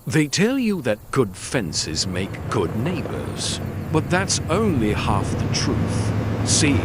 They tell you that good fences make good neighbors, but that's only half the truth. See,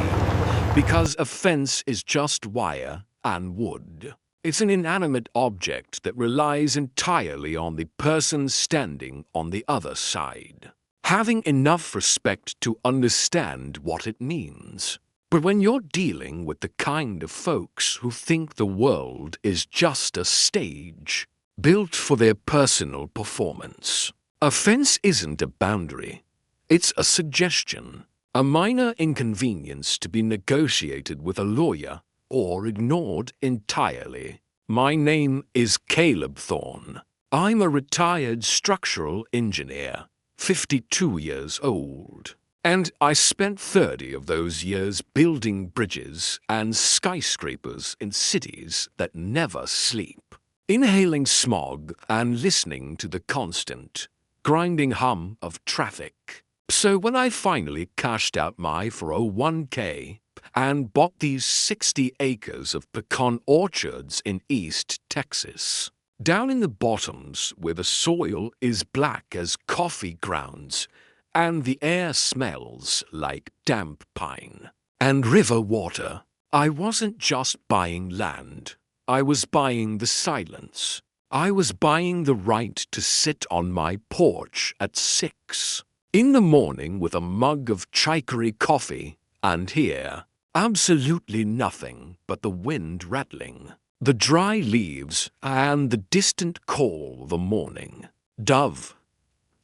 because a fence is just wire and wood. It's an inanimate object that relies entirely on the person standing on the other side, having enough respect to understand what it means. But when you're dealing with the kind of folks who think the world is just a stage built for their personal performance, a fence isn't a boundary. It's a suggestion, a minor inconvenience to be negotiated with a lawyer or ignored entirely. My name is Caleb Thorne. I'm a retired structural engineer, 52 years old. And I spent 30 of those years building bridges and skyscrapers in cities that never sleep, inhaling smog and listening to the constant, grinding hum of traffic. So when I finally cashed out my 401k and bought these 60 acres of pecan orchards in East Texas, down in the bottoms where the soil is black as coffee grounds and the air smells like damp pine and river water, I wasn't just buying land. I was buying the silence. I was buying the right to sit on my porch at 6 in the morning with a mug of chicory coffee and hear absolutely nothing but the wind rattling, the dry leaves, and the distant call of the morning dove.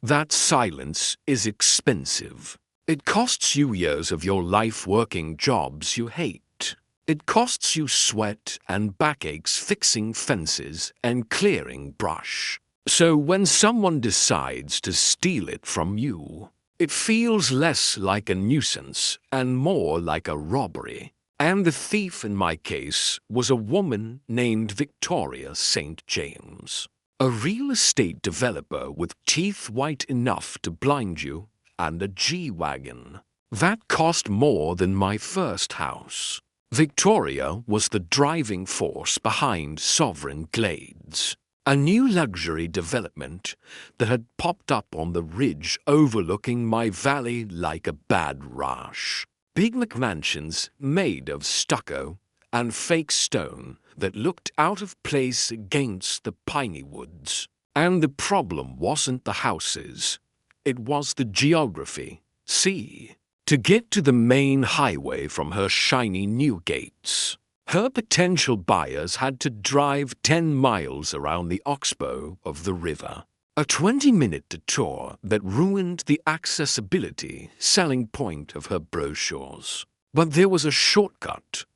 That silence is expensive. It costs you years of your life working jobs you hate. It costs you sweat and backaches fixing fences and clearing brush. So when someone decides to steal it from you, it feels less like a nuisance and more like a robbery. And the thief in my case was a woman named Victoria St. James, a real estate developer with teeth white enough to blind you and a G-Wagon. That cost more than my first house. Victoria was the driving force behind Sovereign Glades, a new luxury development that had popped up on the ridge overlooking my valley like a bad rash. Big McMansions made of stucco and fake stone that looked out of place against the piney woods. And the problem wasn't the houses, it was the geography. See, to get to the main highway from her shiny new gates, her potential buyers had to drive 10 miles around the oxbow of the river. A 20-minute detour that ruined the accessibility selling point of her brochures. But there was a shortcut,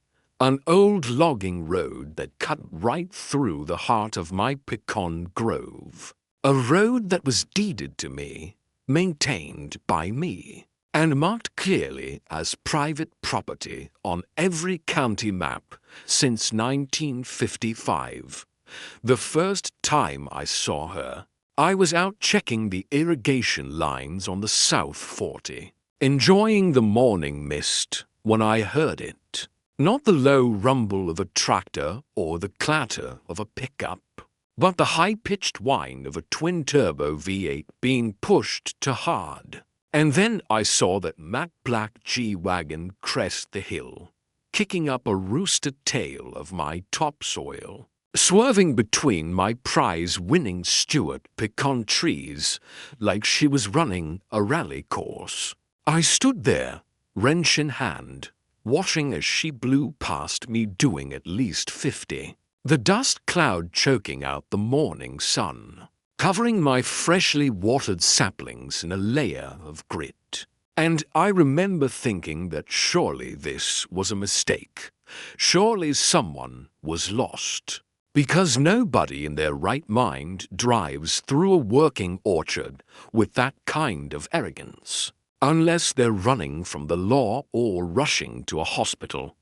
an old logging road that cut right through the heart of my pecan grove. A road that was deeded to me, maintained by me, and marked clearly as private property on every county map since 1955. The first time I saw her, I was out checking the irrigation lines on the South 40, enjoying the morning mist when I heard it. Not the low rumble of a tractor or the clatter of a pickup, but the high-pitched whine of a twin-turbo V8 being pushed to hard. And then I saw that matte black G-Wagon crest the hill, kicking up a rooster tail of my topsoil, swerving between my prize-winning Stewart pecan trees like she was running a rally course. I stood there, wrench in hand, watching as she blew past me doing at least 50, the dust cloud choking out the morning sun, covering my freshly watered saplings in a layer of grit. And I remember thinking that surely this was a mistake. Surely someone was lost. Because nobody in their right mind drives through a working orchard with that kind of arrogance, unless they're running from the law or rushing to a hospital.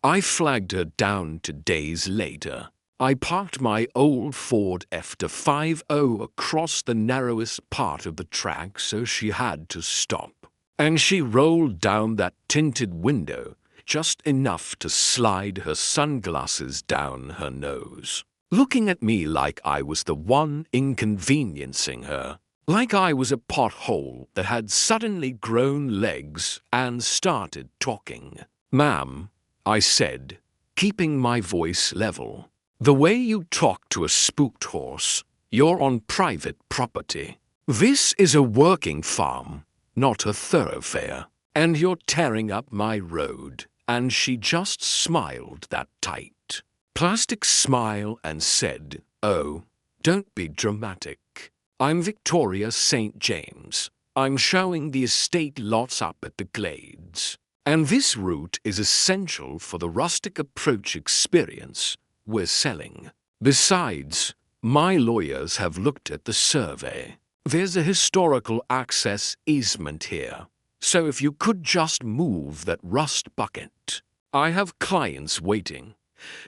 I flagged her down 2 days later. I parked my old Ford F-50 across the narrowest part of the track so she had to stop. And she rolled down that tinted window just enough to slide her sunglasses down her nose. looking at me like I was the one inconveniencing her, like I was a pothole that had suddenly grown legs and started talking. "Ma'am," I said, keeping my voice level, "the way you talk to a spooked horse, you're on private property. This is a working farm, not a thoroughfare, and you're tearing up my road." And she just smiled that tight, plastic smile and said, "Oh, don't be dramatic. I'm Victoria St. James. I'm showing the estate lots up at the Glades. And this route is essential for the rustic approach experience we're selling. Besides, my lawyers have looked at the survey. There's a historical access easement here. So if you could just move that rust bucket. I have clients waiting."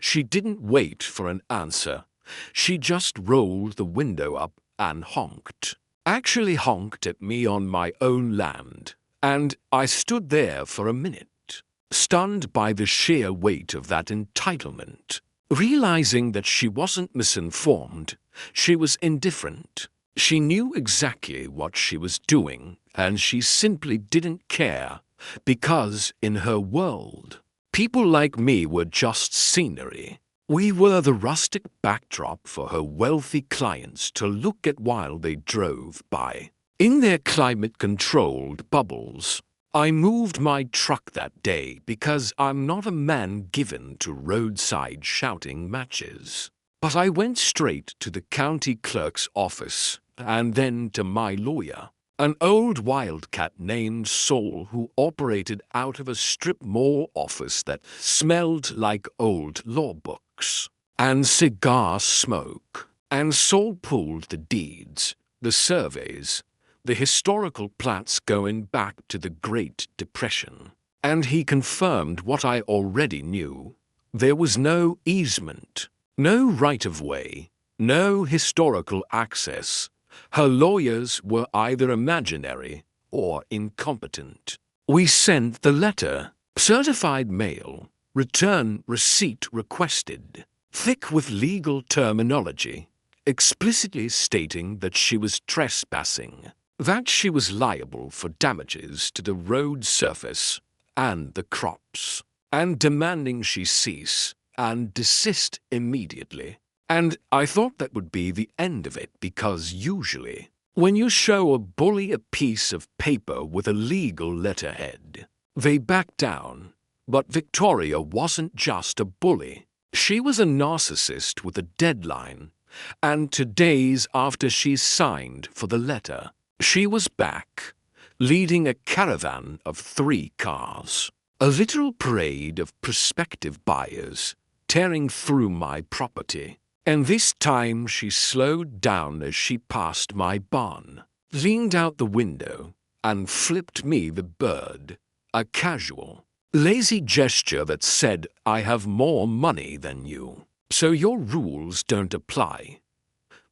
She didn't wait for an answer. She just rolled the window up and honked. Actually honked at me on my own land. And I stood there for a minute, stunned by the sheer weight of that entitlement. Realizing that she wasn't misinformed, she was indifferent. She knew exactly what she was doing, and she simply didn't care, because in her world, people like me were just scenery. We were the rustic backdrop for her wealthy clients to look at while they drove by. In their climate-controlled bubbles, I moved my truck that day because I'm not a man given to roadside shouting matches. But I went straight to the county clerk's office and then to my lawyer, an old wildcat named Saul who operated out of a strip mall office that smelled like old law books and cigar smoke. And Saul pulled the deeds, the surveys, the historical plats going back to the Great Depression. And he confirmed what I already knew. There was no easement, no right-of-way, no historical access. Her lawyers were either imaginary or incompetent. We sent the letter, certified mail, return receipt requested, thick with legal terminology, explicitly stating that she was trespassing, that she was liable for damages to the road surface and the crops, and demanding she cease and desist immediately. And I thought that would be the end of it because usually, when you show a bully a piece of paper with a legal letterhead, they back down. But Victoria wasn't just a bully. She was a narcissist with a deadline. And 2 days after she signed for the letter, she was back, leading a caravan of 3 cars, a literal parade of prospective buyers tearing through my property. And this time she slowed down as she passed my barn, leaned out the window, and flipped me the bird, a casual, lazy gesture that said, "I have more money than you, so your rules don't apply."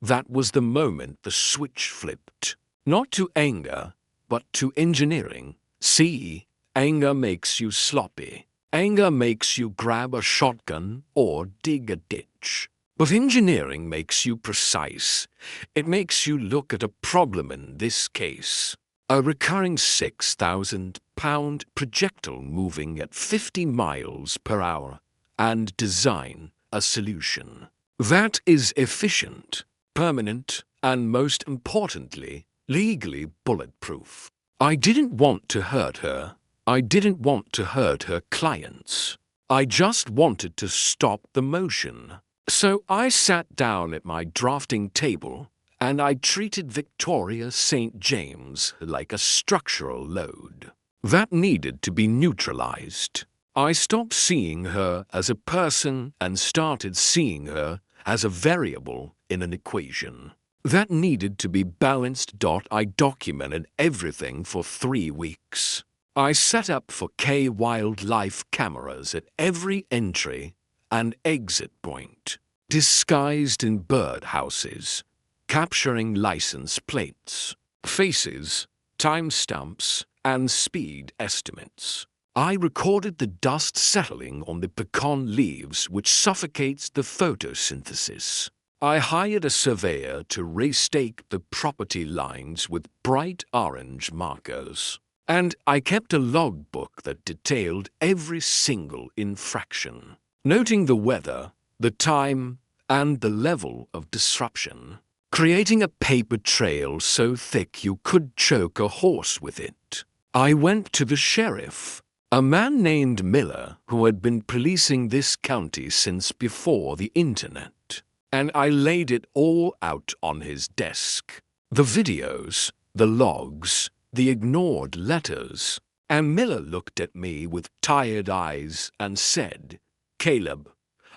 That was the moment the switch flipped, not to anger, but to engineering. See, anger makes you sloppy. Anger makes you grab a shotgun or dig a ditch. But engineering makes you precise. It makes you look at a problem in this case. A recurring 6,000-pound projectile moving at 50 miles per hour, and design a solution that is efficient, permanent, and most importantly, legally bulletproof. I didn't want to hurt her. I didn't want to hurt her clients. I just wanted to stop the motion. So I sat down at my drafting table and I treated Victoria St. James like a structural load that needed to be neutralized. I stopped seeing her as a person and started seeing her as a variable in an equation that needed to be balanced. I documented everything for 3 weeks. I set up 4K wildlife cameras at every entry and exit point, disguised in birdhouses, capturing license plates, faces, timestamps, and speed estimates. I recorded the dust settling on the pecan leaves, which suffocates the photosynthesis. I hired a surveyor to restake the property lines with bright orange markers. And I kept a logbook that detailed every single infraction, noting the weather, the time, and the level of disruption, creating a paper trail so thick you could choke a horse with it. I went to the sheriff, a man named Miller who had been policing this county since before the internet, and I laid it all out on his desk. The videos, the logs, the ignored letters, and Miller looked at me with tired eyes and said, "Caleb,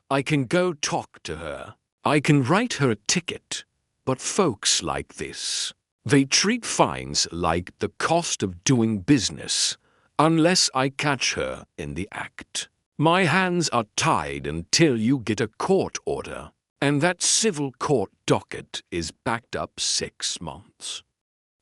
I can go talk to her. I can write her a ticket, but folks like this, they treat fines like the cost of doing business, unless I catch her in the act. My hands are tied until you get a court order, and that civil court docket is backed up 6 months.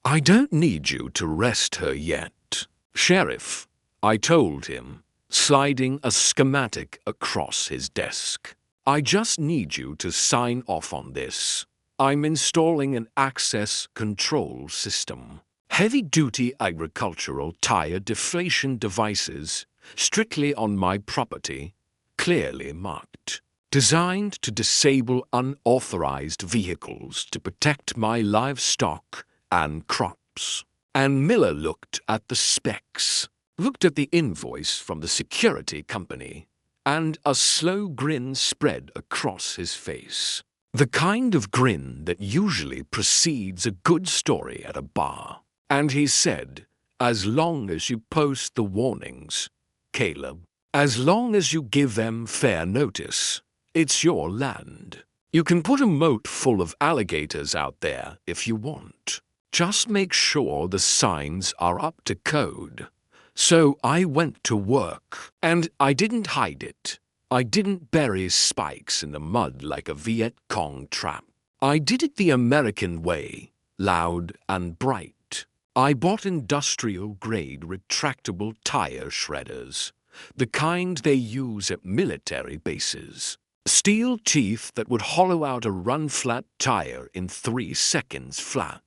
I don't need you to arrest her yet, Sheriff," I told him, sliding a schematic across his desk. "I just need you to sign off on this. I'm installing an access control system. Heavy-duty agricultural tire deflation devices, strictly on my property, clearly marked. Designed to disable unauthorized vehicles to protect my livestock and crops." And Miller looked at the specs, looked at the invoice from the security company, and a slow grin spread across his face. The kind of grin that usually precedes a good story at a bar. And he said, "As long as you post the warnings, Caleb, as long as you give them fair notice, it's your land. You can put a moat full of alligators out there if you want. Just make sure the signs are up to code." So I went to work, and I didn't hide it. I didn't bury spikes in the mud like a Viet Cong trap. I did it the American way, loud and bright. I bought industrial-grade retractable tire shredders, the kind they use at military bases. Steel teeth that would hollow out a run-flat tire in 3 seconds flat.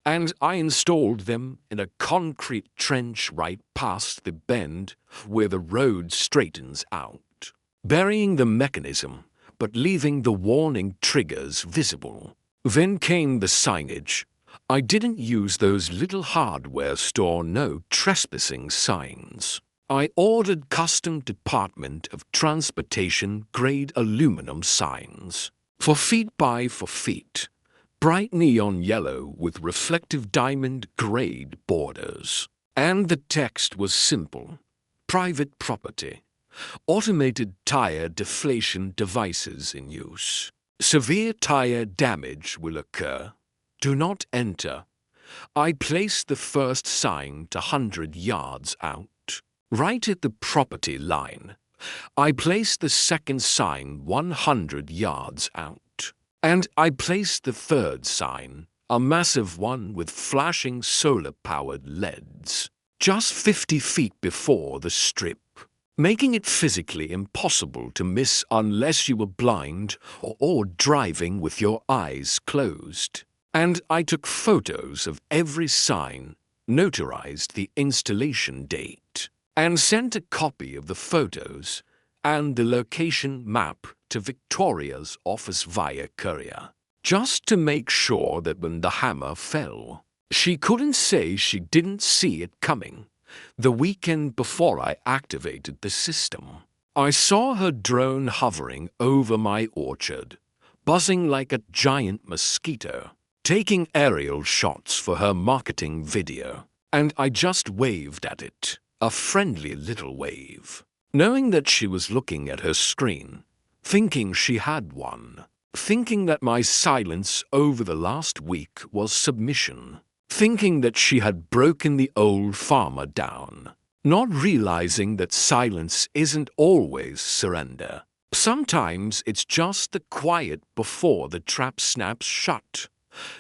And I installed them in a concrete trench right past the bend where the road straightens out, burying the mechanism but leaving the warning triggers visible. Then came the signage. I didn't use those little hardware store no trespassing signs. I ordered custom Department of Transportation grade aluminum signs, 4 feet by 4 feet. Bright neon yellow with reflective diamond grade borders. And the text was simple: private property, automated tire deflation devices in use. Severe tire damage will occur. Do not enter. I placed the first sign to 100 yards out, right at the property line. I placed the second sign 100 yards out. And I placed the third sign, a massive one with flashing solar-powered LEDs, just 50 feet before the strip, making it physically impossible to miss unless you were blind or driving with your eyes closed. And I took photos of every sign, notarized the installation date, and sent a copy of the photos and the location map to Victoria's office via courier, just to make sure that when the hammer fell, she couldn't say she didn't see it coming. The weekend before I activated the system, I saw her drone hovering over my orchard, buzzing like a giant mosquito, taking aerial shots for her marketing video, and I just waved at it, a friendly little wave, knowing that she was looking at her screen, thinking she had one, thinking that my silence over the last week was submission, thinking that she had broken the old farmer down, not realizing that silence isn't always surrender. Sometimes it's just the quiet before the trap snaps shut.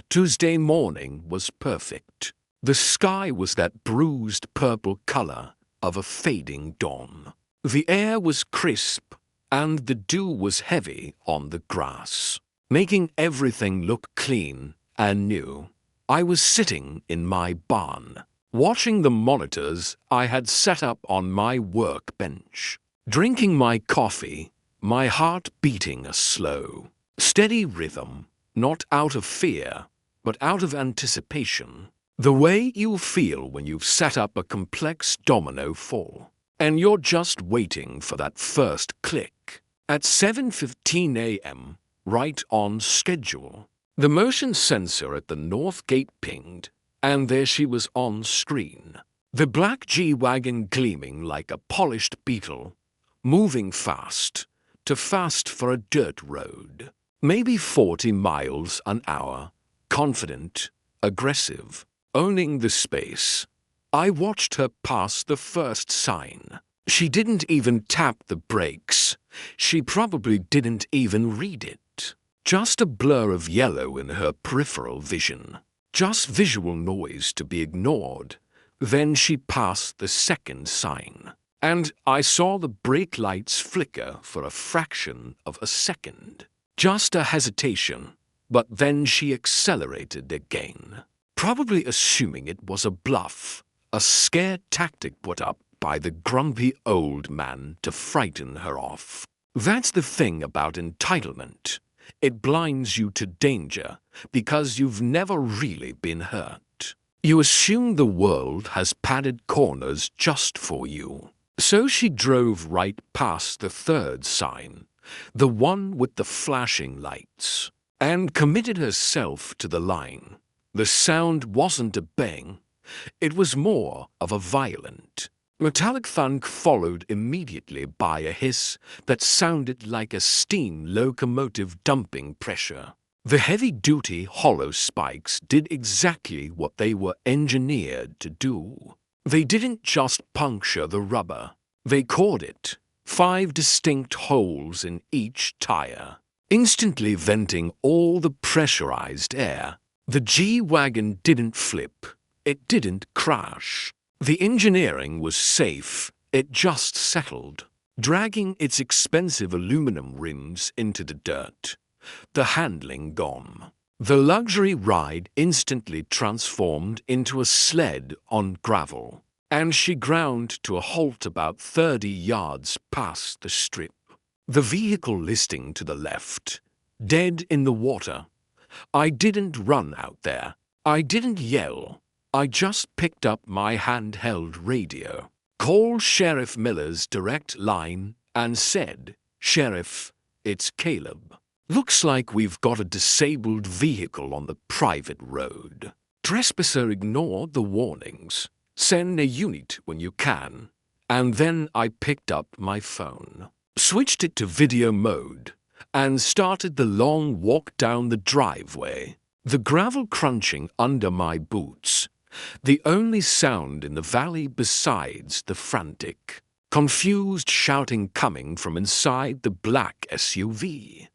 Tuesday morning was perfect. The sky was that bruised purple color, of a fading dawn. The air was crisp, and the dew was heavy on the grass, making everything look clean and new. I was sitting in my barn, watching the monitors I had set up on my workbench, drinking my coffee, my heart beating a slow, steady rhythm, not out of fear, but out of anticipation. The way you feel when you've set up a complex domino fall, and you're just waiting for that first click. At 7:15 a.m., right on schedule, the motion sensor at the north gate pinged, and there she was on screen. The black G-Wagon gleaming like a polished beetle, moving fast, too fast for a dirt road. Maybe 40 miles an hour, confident, aggressive, owning the space. I watched her pass the first sign. She didn't even tap the brakes. She probably didn't even read it. Just a blur of yellow in her peripheral vision. Just visual noise to be ignored. Then she passed the second sign, and I saw the brake lights flicker for a fraction of a second. Just a hesitation, but then she accelerated again, probably assuming it was a bluff, a scare tactic put up by the grumpy old man to frighten her off. That's the thing about entitlement. It blinds you to danger because you've never really been hurt. You assume the world has padded corners just for you. So she drove right past the third sign, the one with the flashing lights, and committed herself to the line. The sound wasn't a bang. It was more of a violent, metallic thunk followed immediately by a hiss that sounded like a steam locomotive dumping pressure. The heavy-duty hollow spikes did exactly what they were engineered to do. They didn't just puncture the rubber. They cored it, 5 distinct holes in each tire, instantly venting all the pressurized air. The G-Wagon didn't flip. It didn't crash. The engineering was safe. It just settled, dragging its expensive aluminum rims into the dirt. The handling gone. The luxury ride instantly transformed into a sled on gravel, and she ground to a halt about 30 yards past the strip. The vehicle listing to the left, dead in the water. I didn't run out there. I didn't yell. I just picked up my handheld radio, called Sheriff Miller's direct line, and said, "Sheriff, it's Caleb. Looks like we've got a disabled vehicle on the private road. Trespasser ignored the warnings. Send a unit when you can." And then I picked up my phone, switched it to video mode, and started the long walk down the driveway, the gravel crunching under my boots, the only sound in the valley besides the frantic, confused shouting coming from inside the black SUV.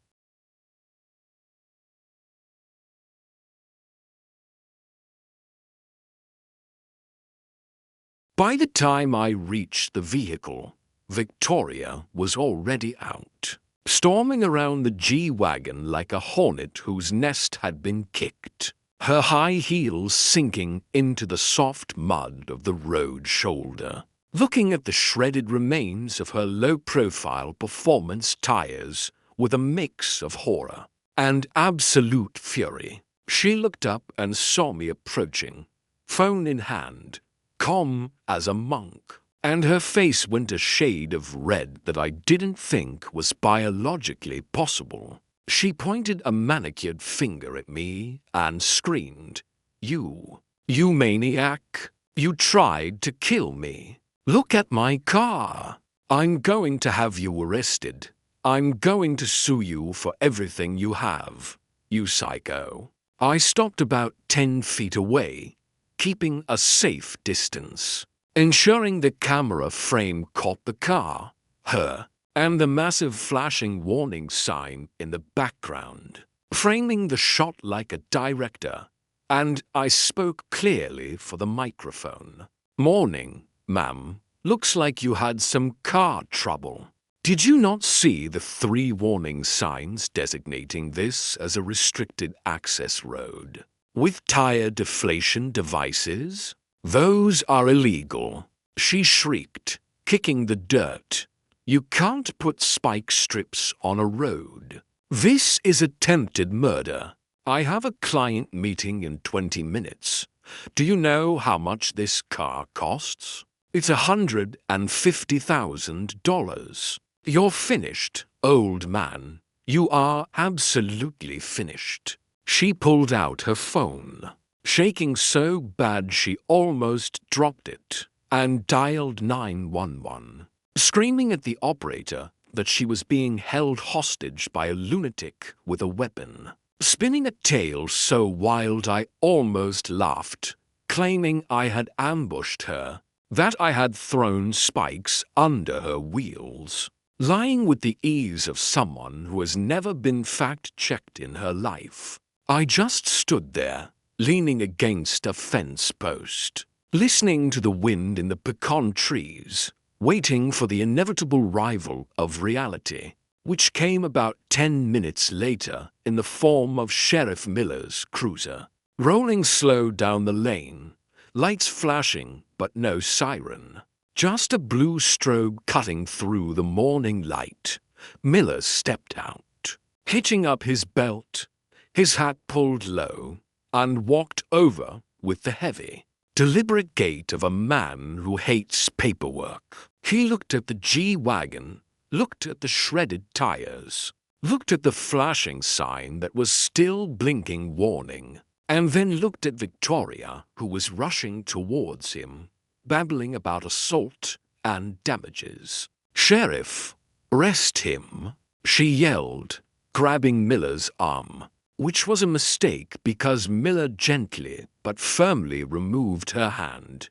By the time I reached the vehicle, Victoria was already out, storming around the G-Wagon like a hornet whose nest had been kicked, her high heels sinking into the soft mud of the road shoulder. Looking at the shredded remains of her low-profile performance tires with a mix of horror and absolute fury, she looked up and saw me approaching, phone in hand, calm as a monk, and her face went a shade of red that I didn't think was biologically possible. She pointed a manicured finger at me and screamed, You maniac! You tried to kill me! Look at my car! I'm going to have you arrested. I'm going to sue you for everything you have, you psycho." I stopped about 10 feet away, keeping a safe distance, ensuring the camera frame caught the car, her, and the massive flashing warning sign in the background, framing the shot like a director, and I spoke clearly for the microphone. "Morning, ma'am. Looks like you had some car trouble. Did you not see the 3 warning signs designating this as a restricted access road? With tire deflation devices? Those are illegal. She shrieked, kicking the dirt. You can't put spike strips on a road. This is attempted murder. I have a client meeting in 20 minutes. Do you know how much this car costs? It's $150,000. You're finished, old man. You are absolutely finished. She pulled out her phone, shaking so bad she almost dropped it, and dialed 911, screaming at the operator that she was being held hostage by a lunatic with a weapon, spinning a tale so wild I almost laughed, claiming I had ambushed her, that I had thrown spikes under her wheels, lying with the ease of someone who has never been fact-checked in her life. I just stood there, leaning against a fence post, listening to the wind in the pecan trees, waiting for the inevitable rival of reality, which came about 10 minutes later in the form of Sheriff Miller's cruiser, rolling slow down the lane, lights flashing but no siren. Just a blue strobe cutting through the morning light. Miller stepped out, hitching up his belt, his hat pulled low, and walked over with the heavy, deliberate gait of a man who hates paperwork. He looked at the G-Wagon, looked at the shredded tires, looked at the flashing sign that was still blinking warning, and then looked at Victoria, who was rushing towards him, babbling about assault and damages. "Sheriff, arrest him," she yelled, grabbing Miller's arm, which was a mistake because Miller gently but firmly removed her hand.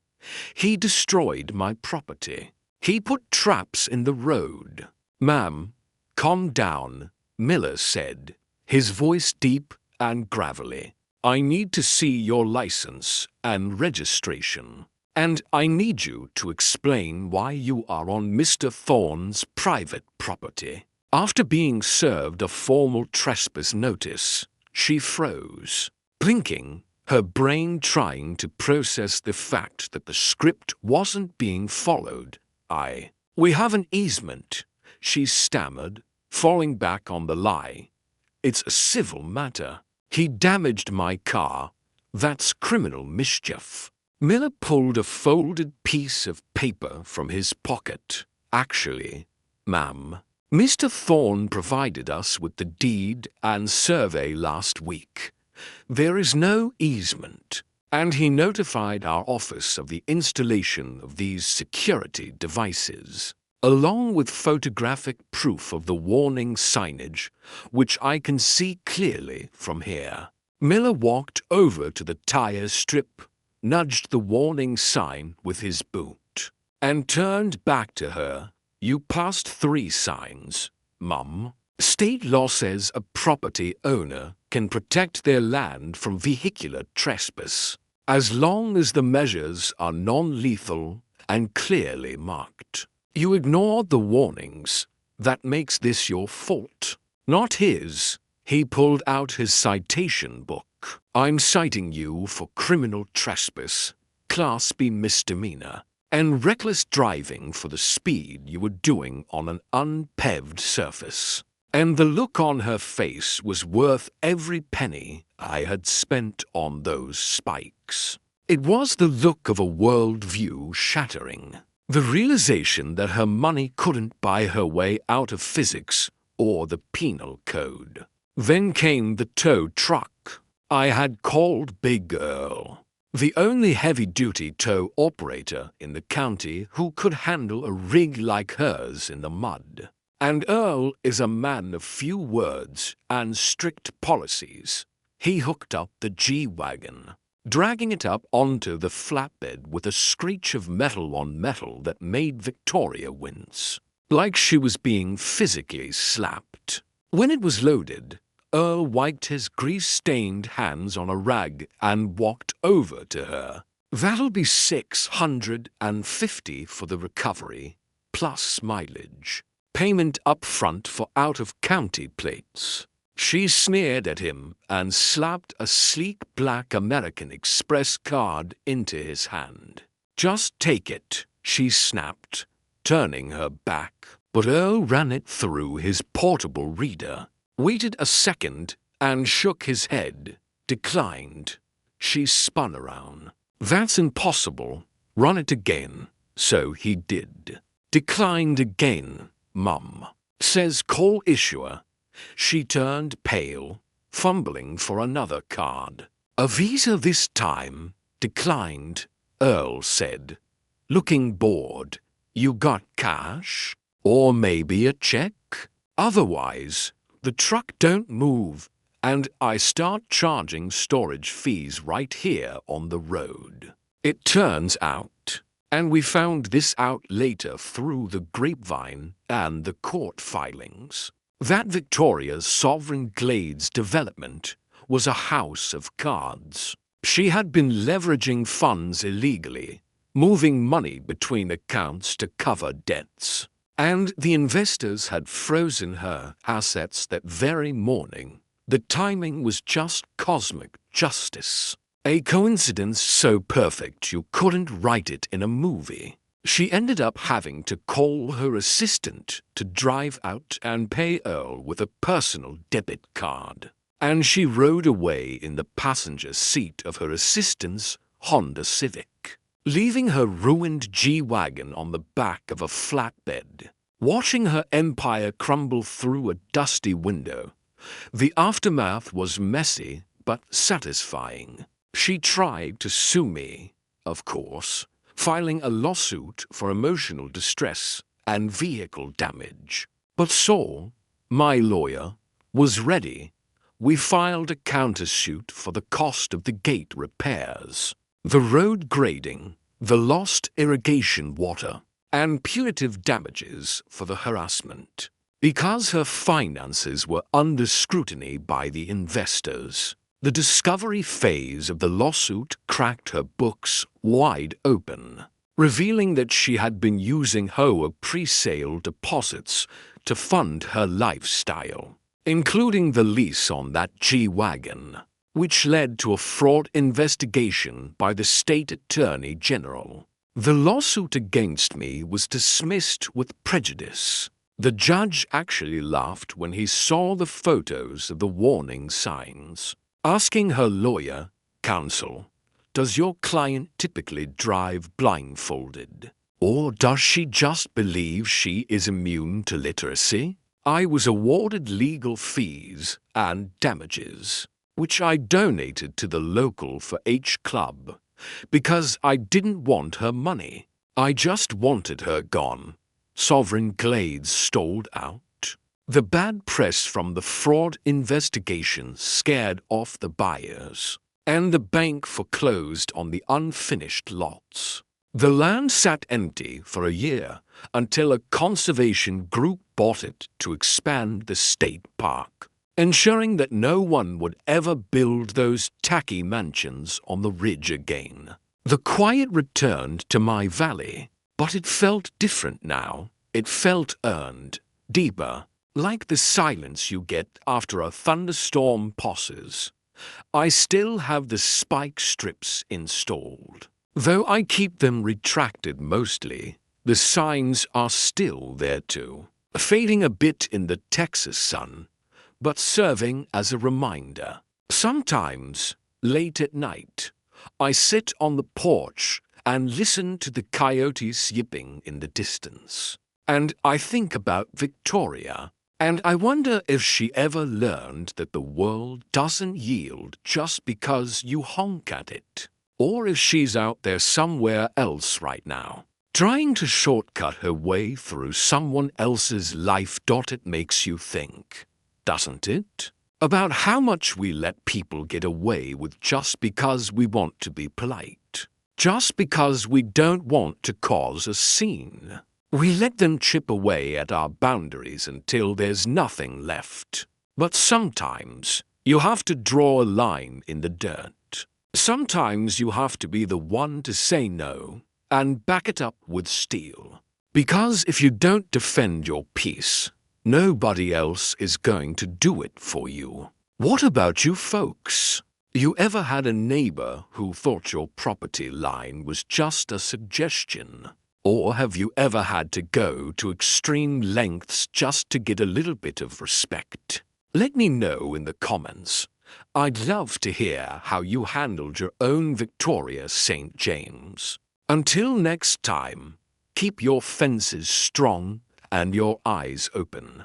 "He destroyed my property. He put traps in the road." "Ma'am, calm down," Miller said, his voice deep and gravelly. "I need to see your license and registration, and I need you to explain why you are on Mr. Thorne's private property." After being served a formal trespass notice, she froze, blinking, her brain trying to process the fact that the script wasn't being followed. "We have an easement," she stammered, falling back on the lie. "It's a civil matter. He damaged my car. That's criminal mischief." Miller pulled a folded piece of paper from his pocket. "Actually, ma'am, Mr. Thorne provided us with the deed and survey last week. There is no easement, and he notified our office of the installation of these security devices, along with photographic proof of the warning signage, which I can see clearly from here." Miller walked over to the tire strip, nudged the warning sign with his boot, and turned back to her. "You passed 3 signs, Mum. State law says a property owner can protect their land from vehicular trespass, as long as the measures are non-lethal and clearly marked. You ignored the warnings. That makes this your fault, not his." He pulled out his citation book. "I'm citing you for criminal trespass, Class B misdemeanor, and reckless driving for the speed you were doing on an unpaved surface." And the look on her face was worth every penny I had spent on those spikes. It was the look of a worldview shattering, the realization that her money couldn't buy her way out of physics or the penal code. Then came the tow truck. I had called Big Earl, the only heavy-duty tow operator in the county who could handle a rig like hers in the mud. And Earl is a man of few words and strict policies. He hooked up the G-Wagon, dragging it up onto the flatbed with a screech of metal on metal that made Victoria wince, like she was being physically slapped. When it was loaded, Earl wiped his grease-stained hands on a rag and walked over to her. That'll be $650 for the recovery, plus mileage. Payment up front for out-of-county plates. She sneered at him and slapped a sleek black American Express card into his hand. "Just take it," she snapped, turning her back. But Earl ran it through his portable reader, waited a second, and shook his head. Declined. She spun around. "That's impossible. Run it again." So he did. "Declined again, Mum," says call issuer. She turned pale, fumbling for another card. "A Visa this time. Declined," Earl said, looking bored. "You got cash? Or maybe a check? Otherwise, the truck don't move, and I start charging storage fees right here on the road." It turns out, and we found this out later through the grapevine and the court filings, that Victoria's Sovereign Glades development was a house of cards. She had been leveraging funds illegally, moving money between accounts to cover debts, and the investors had frozen her assets that very morning. The timing was just cosmic justice. A coincidence so perfect you couldn't write it in a movie. She ended up having to call her assistant to drive out and pay Earl with a personal debit card. And she rode away in the passenger seat of her assistant's Honda Civic, leaving her ruined G-Wagon on the back of a flatbed. Watching her empire crumble through a dusty window, the aftermath was messy but satisfying. She tried to sue me, of course, filing a lawsuit for emotional distress and vehicle damage. But Saul, my lawyer, was ready. We filed a countersuit for the cost of the gate repairs, the road grading, the lost irrigation water, and punitive damages for the harassment. Because her finances were under scrutiny by the investors, the discovery phase of the lawsuit cracked her books wide open, revealing that she had been using HOA pre-sale deposits to fund her lifestyle, including the lease on that G-Wagon, which led to a fraud investigation by the state attorney general. The lawsuit against me was dismissed with prejudice. The judge actually laughed when he saw the photos of the warning signs, asking her lawyer, "Counsel, does your client typically drive blindfolded? Or does she just believe she is immune to literacy?" I was awarded legal fees and damages, which I donated to the local 4-H club, because I didn't want her money. I just wanted her gone. Sovereign Glades stalled out. The bad press from the fraud investigation scared off the buyers, and the bank foreclosed on the unfinished lots. The land sat empty for a year until a conservation group bought it to expand the state park, ensuring that no one would ever build those tacky mansions on the ridge again. The quiet returned to my valley, but it felt different now. It felt earned, deeper, like the silence you get after a thunderstorm passes. I still have the spike strips installed. Though I keep them retracted mostly, the signs are still there too, fading a bit in the Texas sun, but serving as a reminder. Sometimes, late at night, I sit on the porch and listen to the coyotes yipping in the distance. And I think about Victoria, and I wonder if she ever learned that the world doesn't yield just because you honk at it, or if she's out there somewhere else right now, trying to shortcut her way through someone else's life. It makes you think, doesn't it? About how much we let people get away with just because we want to be polite, just because we don't want to cause a scene. We let them chip away at our boundaries until there's nothing left. But sometimes you have to draw a line in the dirt. Sometimes you have to be the one to say no and back it up with steel. Because if you don't defend your peace, nobody else is going to do it for you. What about you folks? You ever had a neighbor who thought your property line was just a suggestion? Or have you ever had to go to extreme lengths just to get a little bit of respect? Let me know in the comments. I'd love to hear how you handled your own Victoria St. James. Until next time, keep your fences strong and your eyes open.